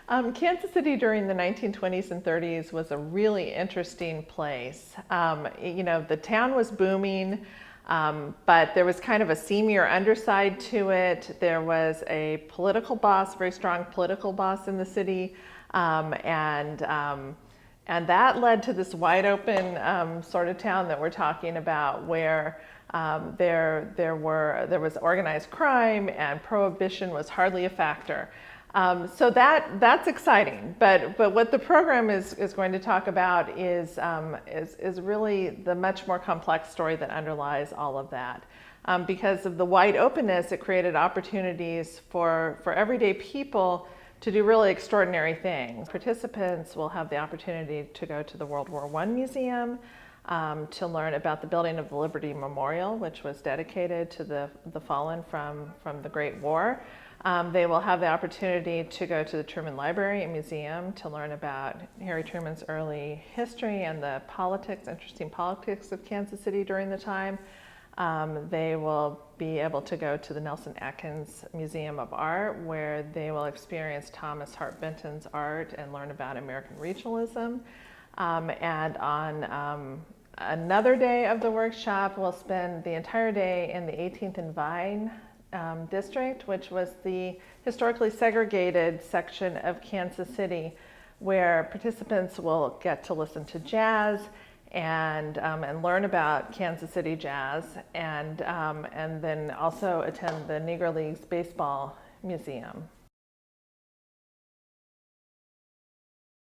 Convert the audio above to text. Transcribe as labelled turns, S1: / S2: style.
S1: Kansas City during the 1920s and 30s was a really interesting place. The town was booming, but there was kind of a seamier underside to it. There was a political boss, very strong political boss in the city, and that led to this wide open sort of town that we're talking about, where there was organized crime and prohibition was hardly a factor. So that's exciting, but what the program is going to talk about is really the much more complex story that underlies all of that. Because of the wide openness, it created opportunities for everyday people to do really extraordinary things. Participants will have the opportunity to go to the World War I Museum, to learn about the building of the Liberty Memorial, which was dedicated to the fallen from the Great War. They will have the opportunity to go to the Truman Library and Museum to learn about Harry Truman's early history and the interesting politics of Kansas City during the time. They will be able to go to the Nelson Atkins Museum of Art, where they will experience Thomas Hart Benton's art and learn about American regionalism. And on another day of the workshop, we'll spend the entire day in the 18th and Vine district, which was the historically segregated section of Kansas City, where participants will get to listen to jazz and learn about Kansas City jazz, and then also attend the Negro Leagues Baseball Museum.